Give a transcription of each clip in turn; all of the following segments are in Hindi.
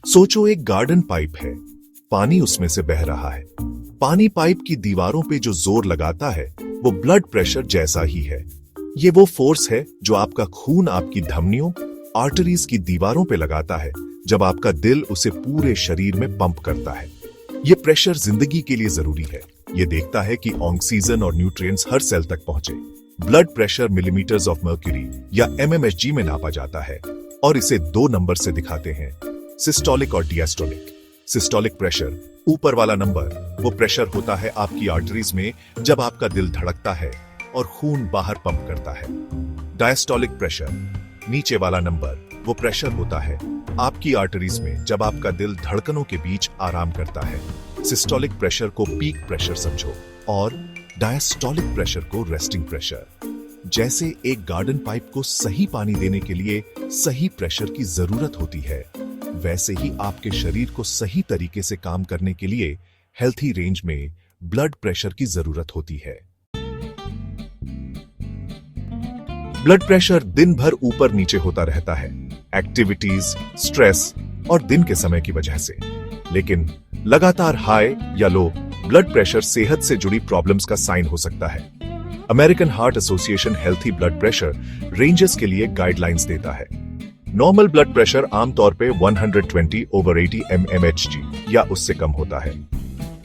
सोचो एक गार्डन पाइप है, पानी उसमें से बह रहा है। पानी पाइप की दीवारों पे जो जोर लगाता है वो ब्लड प्रेशर जैसा ही है। ये वो फोर्स है जो आपका खून आपकी धमनियों, आर्टरीज की दीवारों पे लगाता है जब आपका दिल उसे पूरे शरीर में पंप करता है। ये प्रेशर जिंदगी के लिए जरूरी है। ये देखता है कि ऑक्सीजन और न्यूट्रिएंट्स हर सेल तक पहुंचे। Blood pressure millimetres of mercury या mmHg में नापा जाता है और इसे 2 नंबर से दिखाते हैं, सिस्टोलिक और डियास्टोलिक। सिस्टोलिक प्रेशर, ऊपर वाला नंबर, वो प्रेशर होता है आपकी आर्टरीज में जब आपका दिल धड़कता है और खून बाहर पंप करता है। डायस्टोलिक प्रेशर, नीचे वाला नंबर, वो प्रेशर होता है आपकी आर्टरीज में जब आपका दिल धड़कनों के बीच आराम करता है। सिस्टोलिक प्रेशर को पीक प्रेशर समझो और डायस्टोलिक प्रेशर को रेस्टिंग प्रेशर। जैसे एक गार्डन पाइप को सही पानी देने के लिए सही प्रेशर की जरूरत होती है, वैसे ही आपके शरीर को सही तरीके से काम करने के लिए हेल्थी रेंज में ब्लड प्रेशर की जरूरत होती है। ब्लड प्रेशर दिन भर ऊपर नीचे होता रहता है, एक्टिविटीज, स्ट्रेस और दिन के समय की वजह से। लेकिन लगातार हाई या लो ब्लड प्रेशर सेहत से जुड़ी प्रॉब्लम्स का साइन हो सकता है। American heart association healthy blood pressure ranges के लिए गाइडलाइंस देता है। नॉर्मल ब्लड प्रेशर आमतौर पे 120/80 mmHg या उससे कम होता है।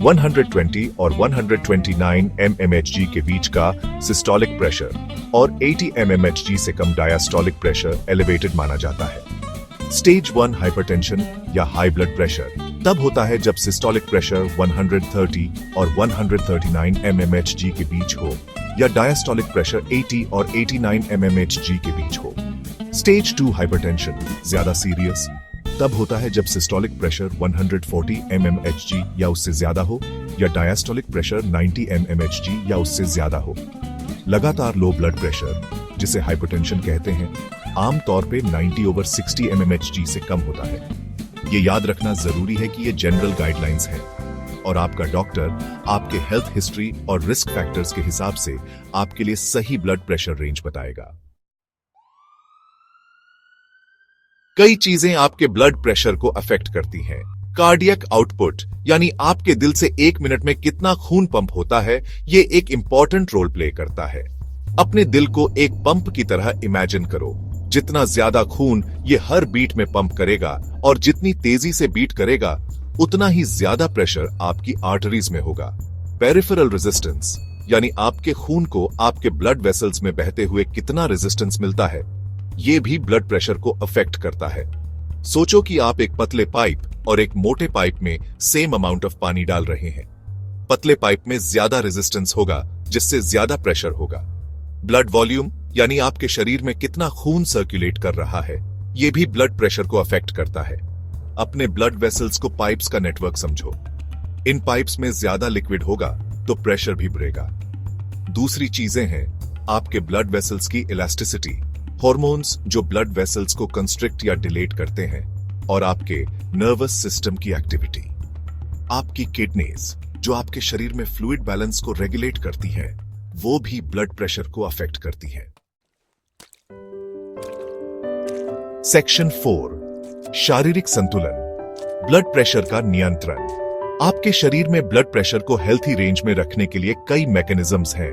120 और 129 mmHg के बीच का सिस्टोलिक प्रेशर और 80 mmHg से कम डायस्टोलिक प्रेशर एलिवेटेड माना जाता है। स्टेज 1 हाइपरटेंशन या हाई ब्लड प्रेशर तब होता है जब सिस्टोलिक प्रेशर 130 और 139 mmHg के बीच हो या डायस्टोलिक प्रेशर 80 और 89 mmHg के बीच हो। स्टेज 2 हाइपरटेंशन ज्यादा सीरियस तब होता है जब सिस्टोलिक प्रेशर 140 mmHg या उससे ज्यादा हो या डायस्टोलिक प्रेशर 90 mmHg या उससे ज्यादा हो। लगातार लो ब्लड प्रेशर, जिसे हाइपरटेंशन कहते हैं, आमतौर पे 90/60 mmHg से कम होता है। ये याद रखना जरूरी है कि ये जनरल गाइडलाइंस हैं और आपका डॉक्टर आपके हेल्थ हिस्ट्री और रिस्क फैक्टर्स के हिसाब से आपके लिए सही ब्लड प्रेशर रेंज बताएगा। कई चीजें आपके ब्लड प्रेशर को अफेक्ट करती हैं। कार्डियक आउटपुट, यानी आपके दिल से 1 मिनट में कितना खून पंप होता है, ये एक इंपॉर्टेंट रोल प्ले करता है। अपने दिल को एक पंप की तरह इमेजिन करो। जितना ज्यादा खून ये हर बीट में पंप करेगा और जितनी तेजी से बीट करेगा, उतना ही ज्यादा प्रेशर आपकी आर्टरीज में होगा। पेरिफेरल रेजिस्टेंस, यानी आपके खून को आपके ब्लड वेसल्स में बहते हुए कितना रेजिस्टेंस मिलता है, ये भी ब्लड प्रेशर को अफेक्ट करता है। सोचो कि आप एक पतले पाइप और एक मोटे पाइप में सेम अमाउंट ऑफ पानी डाल रहे हैं। पतले पाइप में ज्यादा रेजिस्टेंस होगा, जिससे ज्यादा प्रेशर होगा। ब्लड वॉल्यूम, यानी आपके शरीर में कितना खून सर्कुलेट कर रहा है, यह भी ब्लड प्रेशर को अफेक्ट करता है। अपने ब्लड वेसल्स को पाइप्स का नेटवर्क समझो। इन पाइप्स में ज्यादा लिक्विड होगा तो प्रेशर भी बढ़ेगा। दूसरी चीजें हैं आपके ब्लड वेसल्स की इलास्टिसिटी, हार्मोन्स जो ब्लड वेसल्स को कंस्ट्रिक्ट या डिलेट करते हैं, और आपके नर्वस सिस्टम की एक्टिविटी। आपकी किडनीज जो आपके शरीर में फ्लूइड बैलेंस को रेगुलेट करती है, वो भी ब्लड प्रेशर को अफेक्ट करती है। सेक्शन 4, शारीरिक संतुलन, ब्लड प्रेशर का नियंत्रण। आपके शरीर में ब्लड प्रेशर को हेल्थी रेंज में रखने के लिए कई मैकेनिज्म्स हैं।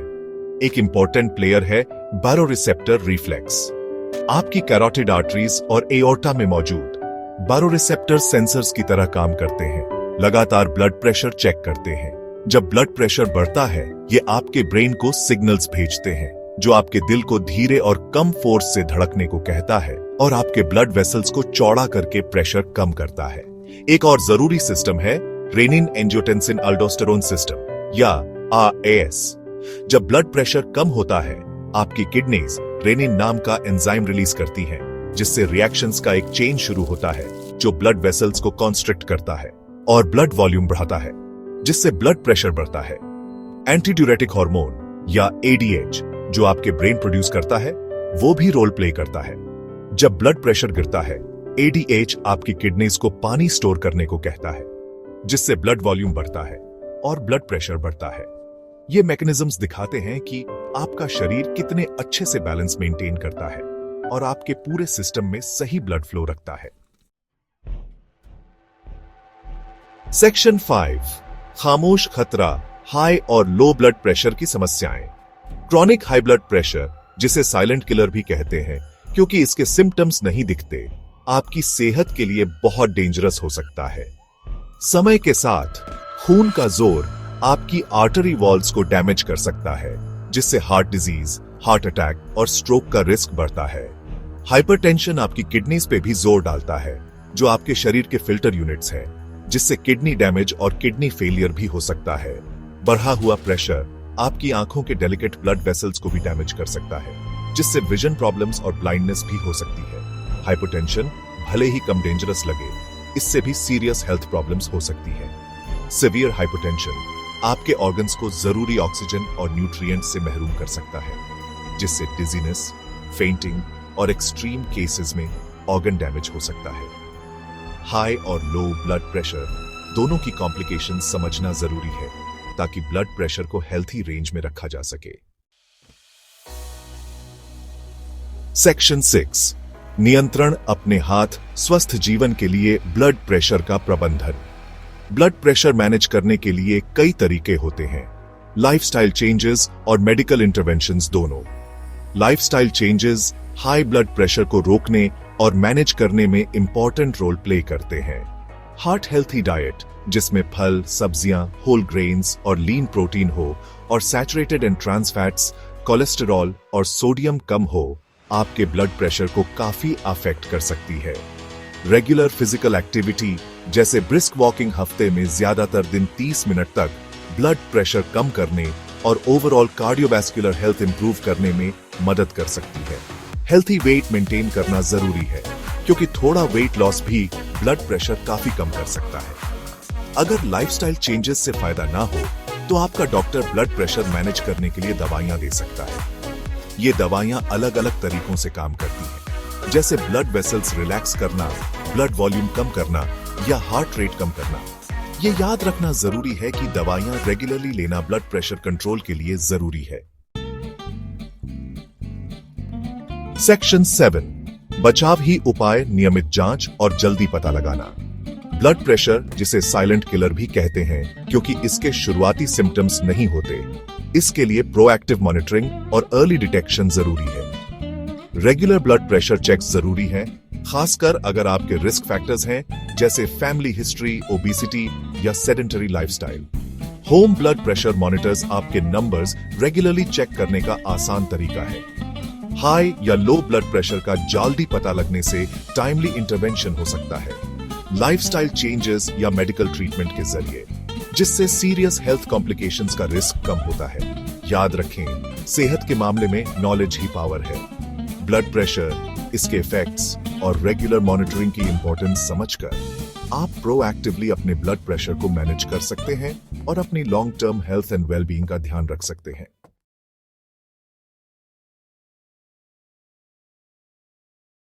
एक इंपॉर्टेंट प्लेयर है बारोरिसेप्टर रिफ्लेक्स। आपकी कैरोटिड आर्टरीज और एओर्टा में मौजूद बारोरिसेप्टर सेंसर्स की तरह काम करते हैं, लगातार ब्लड प्रेशर चेक करते हैं। जब ब्लड प्रेशर बढ़ता है, ये आपके ब्रेन को सिग्नल्स भेजते हैं जो आपके दिल को धीरे और कम फोर्स से धड़कने को कहता है और आपके ब्लड वेसल्स को चौड़ा करके प्रेशर कम करता है। एक और जरूरी सिस्टम है रेनिन एंजियोटेंसिन अल्डोस्टेरोन सिस्टम या RAS। जब ब्लड प्रेशर कम होता है, आपकी किडनीज रेनिन नाम का एंजाइम रिलीज करती हैं, जिससे रिएक्शंस का एक चेन शुरू होता है जो ब्लड वेसल्स को कॉन्स्ट्रिक्ट करता है और ब्लड वॉल्यूम बढ़ाता है, जिससे ब्लड प्रेशर बढ़ता है। एंटीड्यूरेटिक हार्मोन या ADH जो आपके ब्रेन प्रोड्यूस करता है, वो भी रोल प्ले करता है। जब ब्लड प्रेशर गिरता है, ADH आपकी किडनीज को पानी स्टोर करने को कहता है, जिससे ब्लड वॉल्यूम बढ़ता है और ब्लड प्रेशर बढ़ता है। ये मैकेनिज्म्स दिखाते हैं कि आपका शरीर कितने अच्छे से बैलेंस मेंटेन करता है और आपके पूरे सिस्टम में सही ब्लड फ्लो रखता है। सेक्शन 5 खामोश खतरा हाई और लो ब्लड प्रेशर की समस्याएं। क्रॉनिक हाई ब्लड प्रेशर, जिसे साइलेंट किलर भी कहते हैं क्योंकि इसके सिम्टम्स नहीं दिखते, आपकी सेहत के लिए बहुत डेंजरस हो सकता है। समय के साथ खून का जोर आपकी आर्टरी वॉल्स को डैमेज कर सकता है, जिससे हार्ट डिजीज, हार्ट अटैक और स्ट्रोक का रिस्क बढ़ता है। हाइपरटेंशन आपकी किडनीज पे भी जोर डालता है, जो आपके शरीर के फिल्टर यूनिट्स हैं, जिससे किडनी डैमेज और किडनी फेलियर भी हो सकता है। बढ़ा हुआ प्रेशर आपकी आंखों के डेलिकेट ब्लड वेसल्स को भी डैमेज कर सकता है, जिससे विजन प्रॉब्लम्स और ब्लाइंडनेस भी हो सकती है। हाइपरटेंशन भले ही कम डेंजरस लगे, इससे भी सीरियस हेल्थ प्रॉब्लम्स हो सकती है। सिवियर हाइपरटेंशन आपके ऑर्गन्स को जरूरी ऑक्सीजन और न्यूट्रिएंट से महरूम कर सकता है, जिससे डिजीनेस, फेंटिंग और एक्सट्रीम केसेस में ऑर्गन डैमेज हो सकता है। हाई और लो ब्लड प्रेशर दोनों की कॉम्प्लिकेशंस समझना जरूरी है, ताकि ब्लड प्रेशर को हेल्थी रेंज में रखा जा सके। सेक्शन 6 नियंत्रण अपने हाथ स्वस्थ जीवन के लिए ब्लड प्रेशर का प्रबंधन। ब्लड प्रेशर मैनेज करने के लिए कई तरीके होते हैं, लाइफस्टाइल चेंजेस और मेडिकल इंटरवेंशंस दोनों। Lifestyle changes high blood pressure को रोकने और मैनेज करने में इंपॉर्टेंट रोल प्ले करते हैं। हार्ट हेल्थी डाइट, जिसमें फल, सब्जियां, होल ग्रेन्स और लीन प्रोटीन हो और saturated and trans fats, cholesterol और सोडियम कम हो, आपके ब्लड प्रेशर को काफी अफेक्ट कर सकती है। रेगुलर फिजिकल एक्टिविटी जैसे ब्रिस्क वॉकिंग हफ्ते में ज्यादातर दिन 30 मिनट तक ब्लड प्रेशर कम करने और ओवरऑल कार्डियोवैस्कुलर हेल्थ इंप्रूव करने में मदद कर सकती है। हेल्थी वेट मेंटेन करना जरूरी है, क्योंकि थोड़ा वेट लॉस भी ब्लड प्रेशर काफी कम कर सकता है। अगर लाइफस्टाइल चेंजेस से फायदा ना हो, तो आपका डॉक्टर ब्लड प्रेशर मैनेज करने के लिए दवाइयां दे सकता है। ये दवाइयां अलग अलग तरीकों से काम करती हैं, जैसे ब्लड वेसल्स रिलैक्स करना, ब्लड वॉल्यूम कम करना या हार्ट रेट कम करना। ये याद रखना जरूरी है कि दवाइयां रेगुलरली लेना ब्लड प्रेशर कंट्रोल के लिए जरूरी है। सेक्शन 7 बचाव ही उपाय, नियमित जांच और जल्दी पता लगाना। ब्लड प्रेशर, जिसे साइलेंट किलर भी कहते हैं क्योंकि इसके शुरुआती सिम्टम्स नहीं होते, इसके लिए प्रोएक्टिव मॉनिटरिंग और अर्ली डिटेक्शन जरूरी है। रेगुलर ब्लड प्रेशर चेक्स जरूरी है, खासकर अगर आपके रिस्क फैक्टर्स हैं, जैसे फैमिली हिस्ट्री, ओबेसिटी या sedentary lifestyle. Home blood pressure monitors आपके नंबर्स रेगुलरली चेक करने का आसान तरीका है। हाई या लो ब्लड प्रेशर का जल्दी पता लगने से टाइमली इंटरवेंशन हो सकता है, लाइफस्टाइल चेंजेस या मेडिकल ट्रीटमेंट के जरिए, जिससे सीरियस हेल्थ कॉम्प्लिकेशंस का रिस्क कम होता है। याद रखें, सेहत के मामले में नॉलेज ही पावर है। ब्लड प्रेशर, इसके इफेक्ट्स और रेगुलर मॉनिटरिंग की इंपॉर्टेंस समझकर आप प्रोएक्टिवली अपने ब्लड प्रेशर को मैनेज कर सकते हैं और अपनी long term health and wellbeing का ध्यान रख सकते हैं।